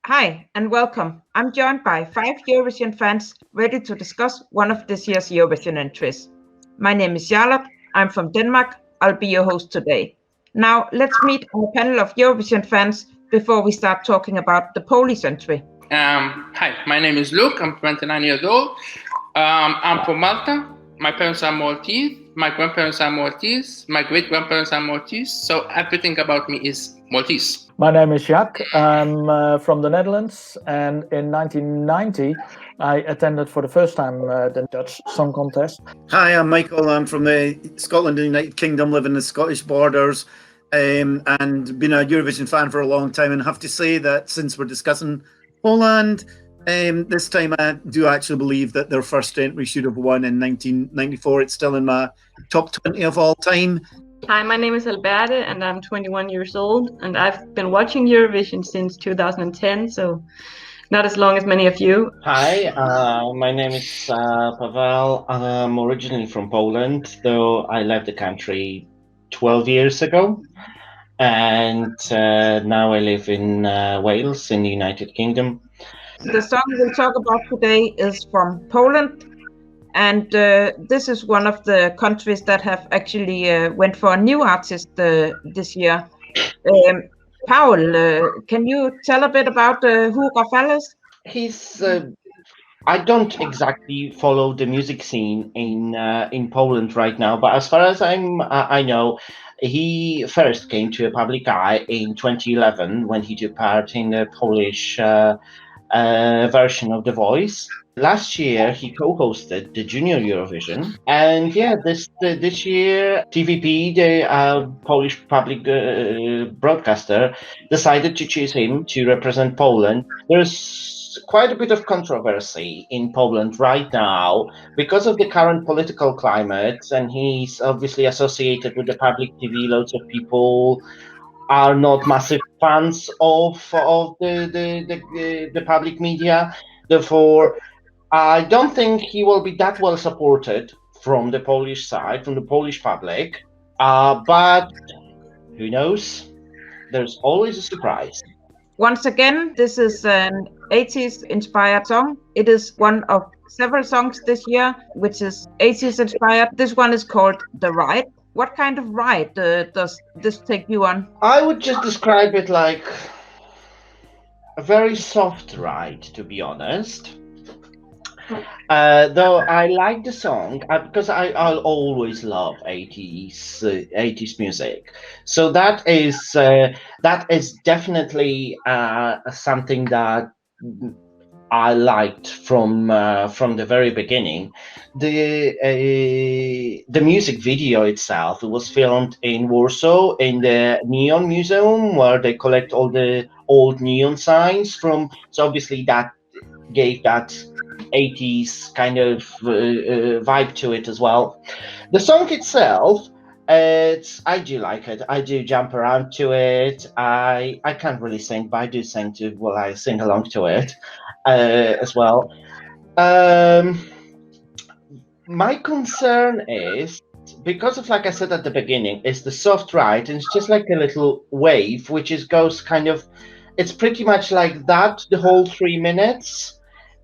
Hi and welcome. I'm joined by 5 Eurovision fans ready to discuss one of this year's Eurovision entries. My name is Charlotte. I'm from Denmark. I'll be your host today. Now, let's meet our panel of Eurovision fans before we start talking about the Polish entry. Hi, my name is Luke. I'm 29 years old. I'm from Malta. My parents are Maltese. My grandparents are Maltese. My great grandparents are Maltese. So everything about me is Maltese. My name is Jacques. I'm from the Netherlands, and in 1990, I attended for the first time the Dutch Song Contest. Hi, I'm Michael. I'm from Scotland and the United Kingdom, living in the Scottish borders, and been a Eurovision fan for a long time. And have to say that since we're discussing Poland, this time I do actually believe that their first entry should have won in 1994. It's still in my top 20 of all time. Hi, my name is Alberte and I'm 21 years old, and I've been watching Eurovision since 2010, so not as long as many of you. Hi, my name is Pawel. I'm originally from Poland, though I left the country 12 years ago, and now I live in Wales in the United Kingdom. The song we'll talk about today is from Poland, and this is one of the countries that have actually went for a new artist this year. Paul, can you tell a bit about who RAFAޅ is? He's I don't exactly follow the music scene in Poland right now, but as far as I know, he first came to a public eye in 2011 when he took part in the Polish version of The Voice. Last year, he co-hosted the Junior Eurovision, and this year, TVP, the Polish public broadcaster, decided to choose him to represent Poland. There's quite a bit of controversy in Poland right now because of the current political climate, and he's obviously associated with the public TV. Lots of people are not massive fans of the public media. Therefore, I don't think he will be that well supported from the Polish side, from the Polish public. But who knows? There's always a surprise. Once again, this is an 80s inspired song. It is one of several songs this year, which is 80s inspired. This one is called The Ride. What kind of ride does this take you on? I would just describe it like a very soft ride, to be honest. Though I like the song because I'll always love 80s music. So that is definitely something that I liked from the very beginning. The music video itself, it was filmed in Warsaw in the Neon Museum, where they collect all the old neon signs from. So obviously that gave that 80s kind of vibe to it as well. The song itself, I do like it. I do jump around to it. I can't really sing, but I do sing to. Well, I sing along to it as well. My concern is because of, like I said at the beginning, it's the soft ride, and it's just like a little wave, which goes kind of. It's pretty much like that the whole 3 minutes.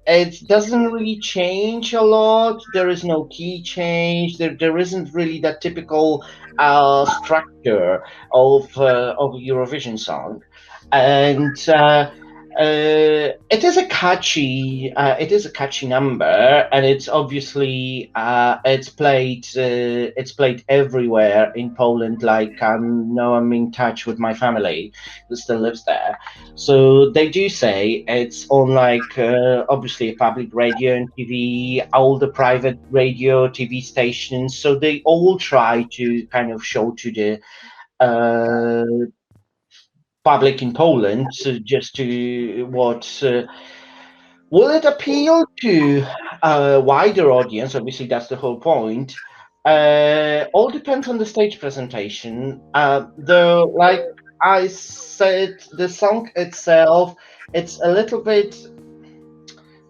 It doesn't really change a lot. There is no key change. There isn't really that typical structure of Eurovision song, and it is a catchy number, and it's obviously it's played everywhere in Poland. Like I'm in touch with my family who still lives there, so they do say it's on like obviously a public radio and TV, all the private radio TV stations. So they all try to kind of show to the public in Poland, just to what will it appeal to a wider audience? Obviously, that's the whole point. All depends on the stage presentation. Though, like I said, the song itself, it's a little bit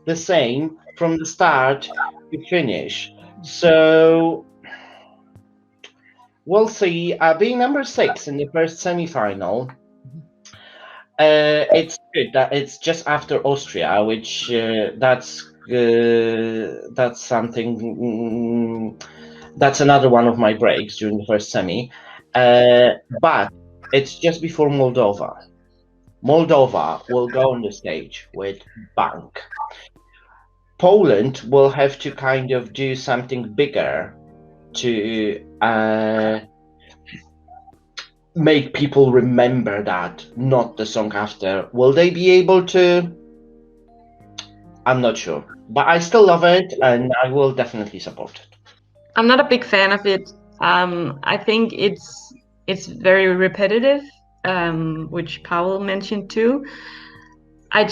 the same from the start to finish. So we'll see. Being number 6 in the first semi-final, It's good that it's just after Austria, which that's something. That's another one of my breaks during the first semi, but it's just before Moldova. Moldova will go on the stage with Bank. Poland will have to kind of do something bigger to make people remember that, not the song after. Will they be able to? I'm not sure, but I still love it, and I will definitely support it. I'm not a big fan of it. I think it's very repetitive, which Pawel mentioned too. I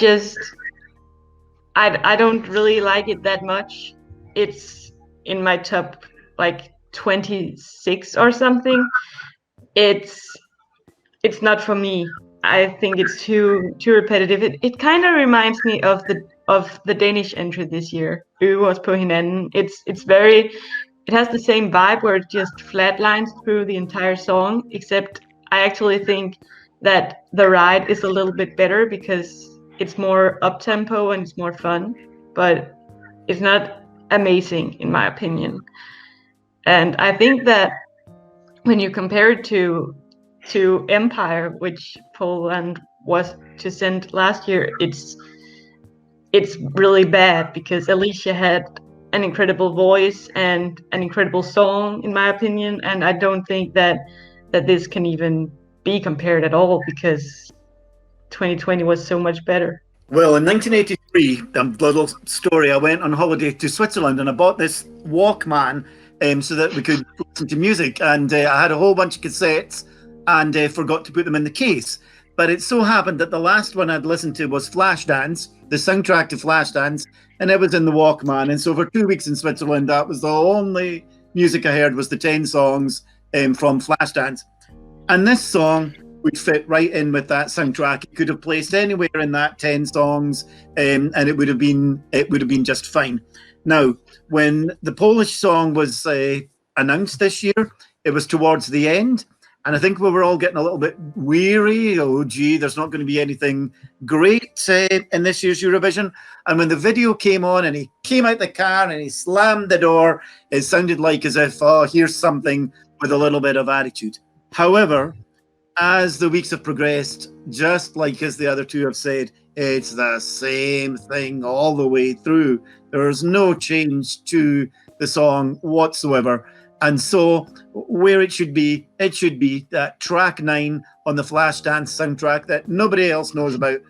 don't really like it that much. It's in my top like 26 or something. It's not for me. I think it's too repetitive. It kind of reminds me of the Danish entry this year. Øvers på hinanden. It has the same vibe where it just flatlines through the entire song, except I actually think that the ride is a little bit better because it's more up-tempo and it's more fun, but it's not amazing in my opinion. And I think that when you compare it to Empire, which Poland was to send last year, it's really bad because Alicia had an incredible voice and an incredible song, in my opinion, and I don't think that this can even be compared at all because 2020 was so much better. Well, in 1983, little story, I went on holiday to Switzerland and I bought this Walkman so that we could listen to music, and I had a whole bunch of cassettes and forgot to put them in the case. But it so happened that the last one I'd listened to was Flashdance, the soundtrack to Flashdance, and it was in the Walkman. And so for 2 weeks in Switzerland, that was the only music I heard was the 10 songs from Flashdance. And this song would fit right in with that soundtrack. It could have placed anywhere in that 10 songs, and it would have been just fine. Now, when the Polish song was announced this year, it was towards the end. And I think we were all getting a little bit weary. Oh, gee, there's not going to be anything great in this year's Eurovision. And when the video came on and he came out the car and he slammed the door, it sounded like as if, oh, here's something with a little bit of attitude. However, as the weeks have progressed, just like as the other two have said, it's the same thing all the way through. There's no change to the song whatsoever. And so where it should be that track 9 on the Flashdance soundtrack that nobody else knows about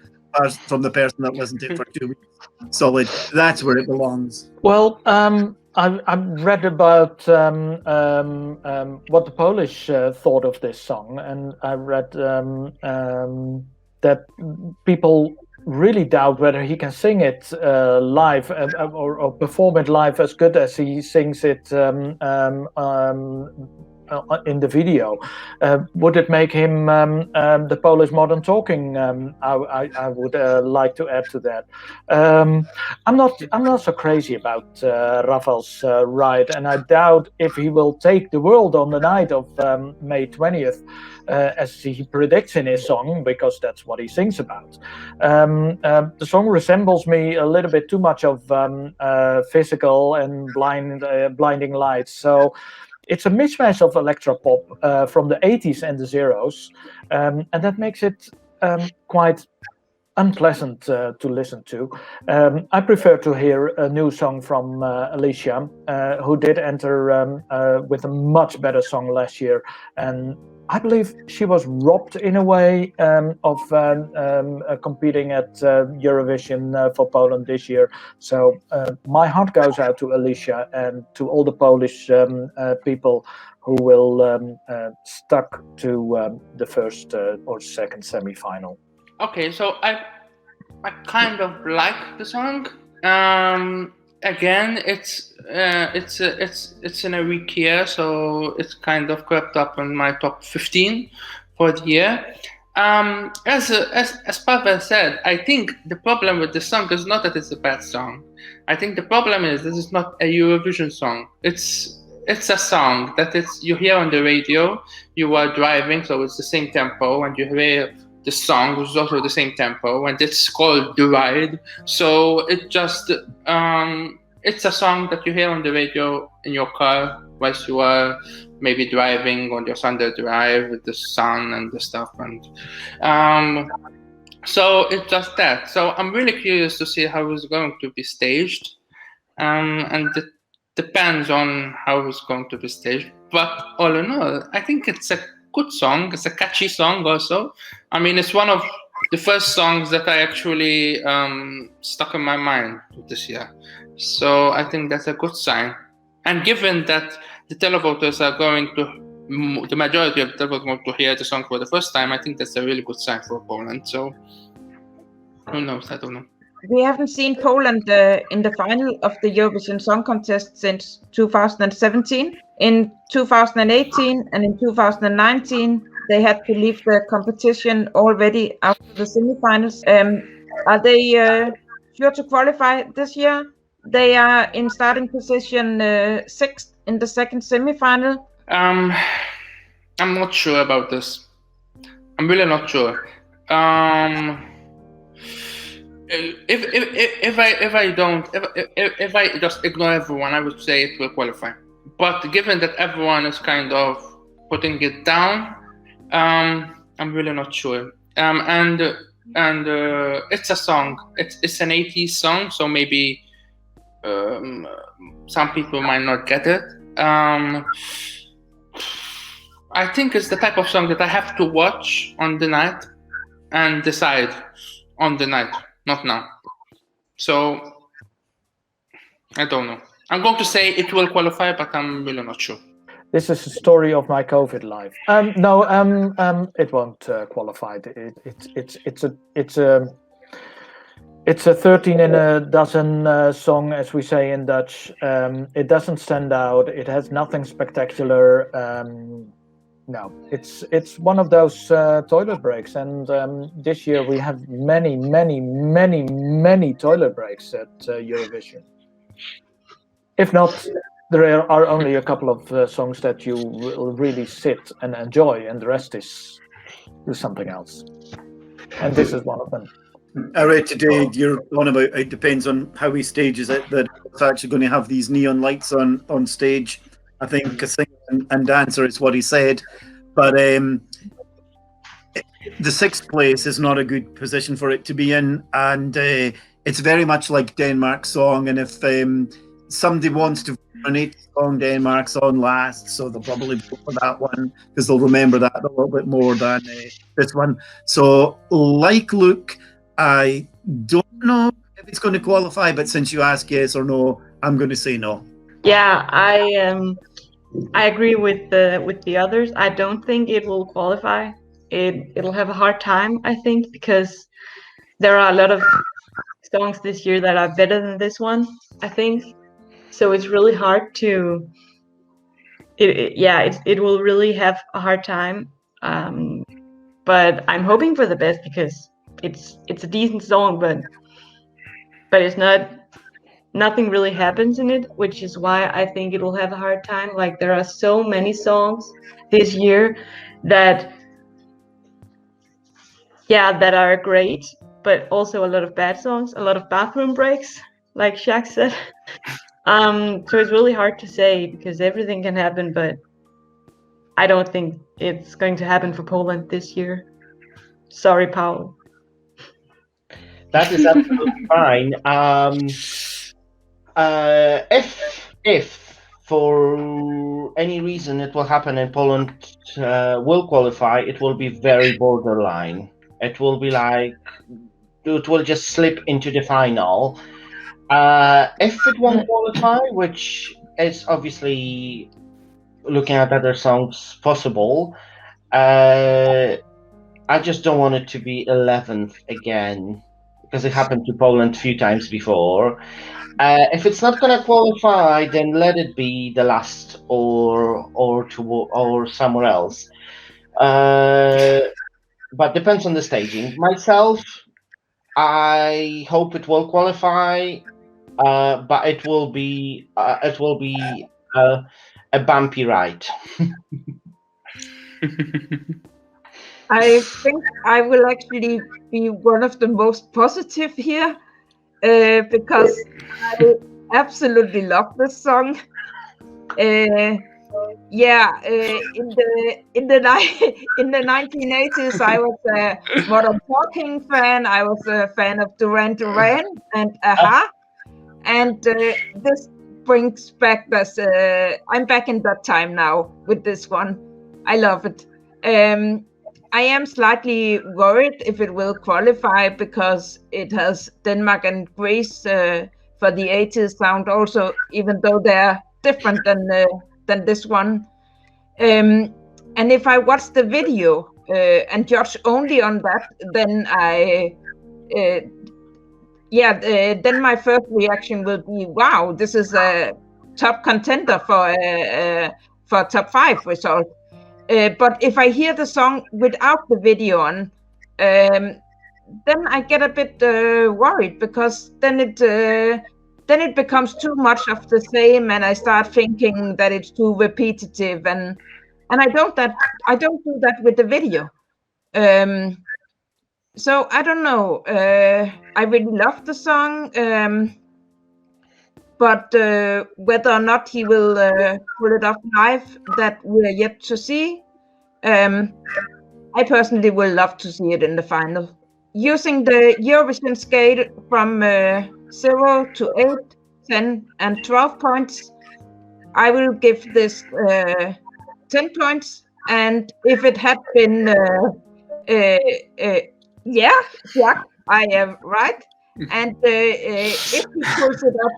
from the person that listened to it for 2 weeks. Solid. That's where it belongs. Well, I've read about what the Polish thought of this song, and I read that people really doubt whether he can sing it live or perform it live as good as he sings it in the video. Would it make him the Polish modern talking? I would like to add to that. I'm not so crazy about RAFAŁ's ride, and I doubt if he will take the world on the night of May 20th. As he predicts in his song, because that's what he sings about. The song resembles me a little bit too much of physical and blinding lights. So it's a mismatch of electropop from the 80s and the zeros, and that makes it quite unpleasant to listen to. I prefer to hear a new song from Alicia, who did enter with a much better song last year, and I believe she was robbed in a way of competing at Eurovision for Poland this year. So my heart goes out to Alicia and to all the Polish people who will stuck to the first or second semi-final. Okay, so I kind of like the song. Again, it's in a weak year, so it's kind of crept up in my top 15 for the year. As Pavel said, I think the problem with the song is not that it's a bad song. I think the problem is this is not a Eurovision song. It's a song that you hear on the radio. You are driving, so it's the same tempo, and you hear the song, which is also the same tempo, and it's called "The Ride." So it just it's a song that you hear on the radio in your car whilst you are maybe driving on your Sunday drive with the sun and the stuff, and so it's just that. So I'm really curious to see how it's going to be staged, and it depends on how it's going to be staged. But all in all, I think it's a good song. It's a catchy song also. I mean, it's one of the first songs that I actually stuck in my mind this year. So I think that's a good sign. And given that the televoters are going to, the majority of the televoters going to hear the song for the first time, I think that's a really good sign for Poland. So who knows? I don't know. We haven't seen Poland in the final of the Eurovision Song Contest since 2017. In 2018 and in 2019, they had to leave the competition already after the semifinals. Are they sure to qualify this year? They are in starting position 6th in the second semifinal. I'm not sure about this. I'm really not sure. If I just ignore everyone, I would say it will qualify. But given that everyone is kind of putting it down, I'm really not sure. And it's a song. It's an 80s song, so maybe some people might not get it. I think it's the type of song that I have to watch on the night and decide on the night, not now. So I don't know. I'm going to say it will qualify, but I'm really not sure. This is the story of my COVID life. No, it won't qualify. It's a 13 in a dozen song, as we say in Dutch. It doesn't stand out. It has nothing spectacular. No, it's one of those toilet breaks, and this year we have many toilet breaks at Eurovision. If not, there are only a couple of songs that you will really sit and enjoy, and the rest is something else. And this is one of them. I read today you're on about it depends on how he stages it, that it's actually going to have these neon lights on stage. I think a singer and dancer is what he said. But the 6th place is not a good position for it to be in. And it's very much like Denmark's song. And if somebody wants to nominate the song, Denmark's on last, so they'll probably vote for that one because they'll remember that a little bit more than this one. So like Luke, I don't know if it's going to qualify, but since you ask yes or no, I'm going to say no. Yeah, I agree with the others. I don't think it will qualify. It'll have a hard time, I think, because there are a lot of songs this year that are better than this one, I think. So it's really hard to. It will really have a hard time. But I'm hoping for the best because it's a decent song, but it's not. Nothing really happens in it, which is why I think it will have a hard time. Like, there are so many songs this year that are great, but also a lot of bad songs, a lot of bathroom breaks, like Jacques said. So it's really hard to say because everything can happen, but I don't think it's going to happen for Poland this year. Sorry, Paul. That is absolutely fine. If for any reason it will happen and Poland will qualify, it will be very borderline. It will be like, it will just slip into the final. If it won't qualify, which is obviously looking at other songs possible, I just don't want it to be 11th again, because it happened to Poland a few times before. If it's not going to qualify, then let it be the last or somewhere else. But depends on the staging. Myself, I hope it will qualify, but it will be a bumpy ride. I think I will actually be one of the most positive here because I absolutely love this song. In the 1980s, I was a Modern Talking fan. I was a fan of Duran Duran and Aha, and this brings back this. I'm back in that time now with this one. I love it. I am slightly worried if it will qualify because it has Denmark and Greece for the 80s sound also, even though they're different than this one. And if I watch the video and judge only on that, then then my first reaction will be, wow, this is a top contender for top 5 result. But if I hear the song without the video on, then I get a bit worried because then it becomes too much of the same, and I start thinking that it's too repetitive, and I don't do that with the video. So I don't know. I really love the song, but whether or not he will pull it off live, that we're yet to see. I personally will love to see it in the final. Using the Eurovision scale from 0 to 8, 10, and 12 points, I will give this 10 points. And if it had been, Jacques, I am right. And if he pulls it up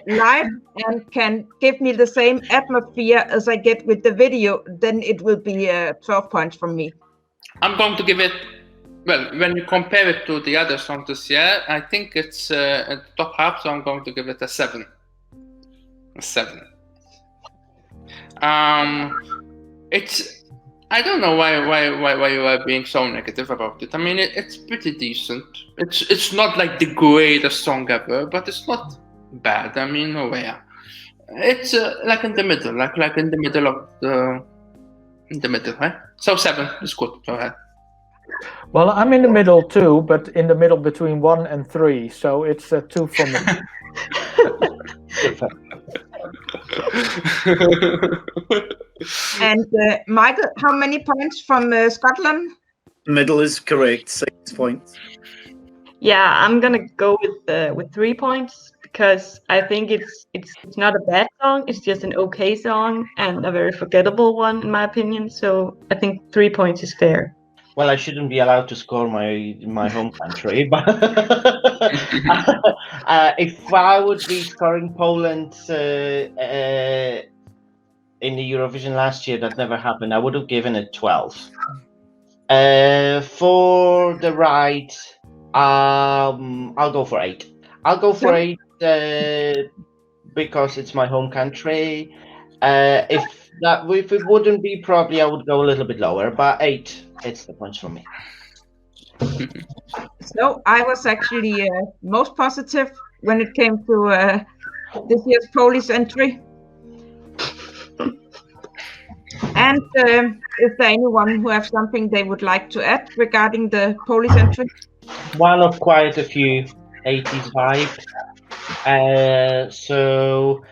live and can give me the same atmosphere as I get with the video, then it will be 12 points from me. I'm going to give it, well, when you compare it to the other songs this year, I think it's at the top half, so I'm going to give it a 7. A 7. I don't know why you are being so negative about it. I mean, it's pretty decent. It's not like the greatest song ever, but it's not bad. I mean, nowhere. It's like in the middle, like in the middle of in the middle, right? So 7 is good. Go ahead. Well, I'm in the middle too, but in the middle between 1 and 3, so it's 2 for me. And Michael, how many points from Scotland? Middle is correct, 6 points. Yeah, I'm gonna go with 3 points because I think it's not a bad song. It's just an okay song and a very forgettable one in my opinion. So I think 3 points is fair. Well, I shouldn't be allowed to score my home country, but if I would be scoring Poland in the Eurovision last year, that never happened. I would have given it 12. For the right, I'll go for 8. I'll go for 8 because it's my home country. If it wouldn't be, probably I would go a little bit lower, but 8, it's the points for me. So I was actually most positive when it came to this year's Polish entry. And is there anyone who has something they would like to add regarding the Polish entry? One of quite a few 80s vibe. So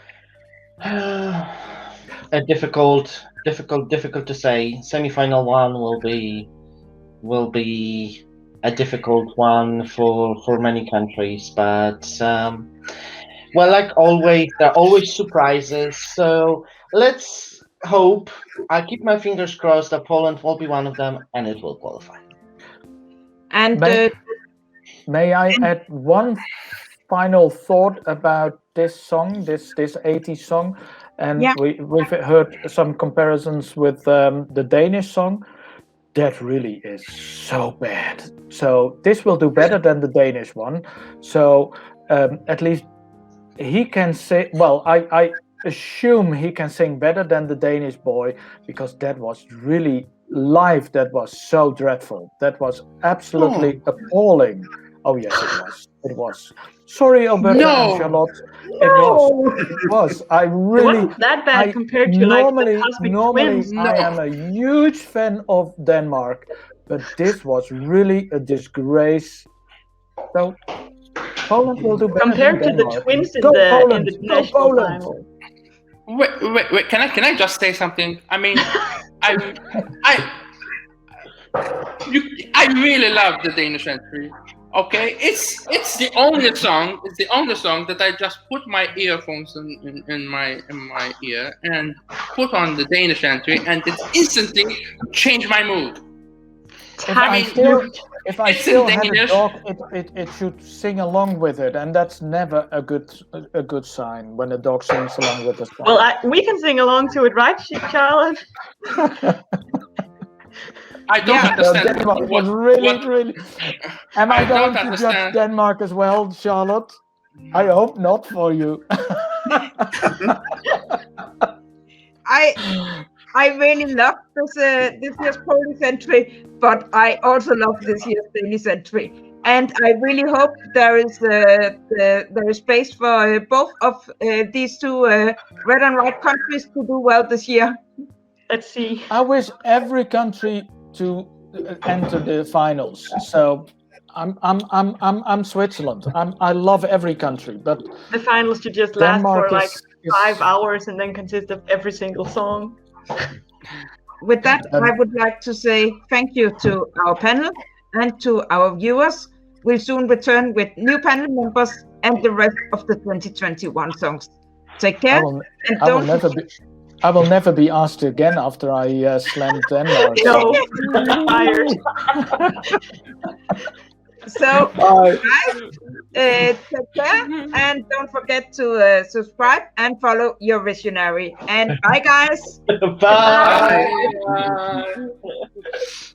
a difficult to say. Semi-final one will be a difficult one for many countries, but well, like always, there are always surprises. So let's hope. I keep my fingers crossed that Poland will be one of them and it will qualify. And may I add one final thought about this song, this 80s song? And yeah. we've heard some comparisons with the Danish song. That really is so bad. So this will do better than the Danish one. So at least he can say, well, I assume he can sing better than the Danish boy, because that was really live. That was so dreadful. That was absolutely appalling. Oh yes, it was. It was. Sorry, Alberte and Charlotte. It was. I really. It wasn't that bad compared to normally like the Cosmic Twins. I am a huge fan of Denmark, but this was really a disgrace. So Poland will do better Compared to than the Denmark. twins in Go the Poland! Go national Poland! final. Wait. Can I just say something? I mean, I really love the Danish entry. Okay, it's the only song. It's the only song that I just put my earphones in my ear and put on the Danish entry, and it instantly changed my mood. If I still had a dog, it should sing along with it, and that's never a good sign when a dog sings along with the song. Well, we can sing along to it, right, Charlotte? I don't understand. Denmark was really. Am I going to judge Denmark as well, Charlotte? I hope not for you. I really love this year's Polish entry, but I also love this year's Danish entry, and I really hope there is space for both of these two red and white countries to do well this year. Let's see. I wish every country to enter the finals. So I'm Switzerland. I love every country, but the finals should just last Denmark for like 5 hours and then consist of every single song. With that, I would like to say thank you to our panel and to our viewers. We'll soon return with new panel members and the rest of the 2021 songs. Take care. I will never be asked again after I slammed Denmark. No, tired. So, guys, take care, and don't forget to subscribe and follow Eurovisionary. And bye, guys. Bye. Bye.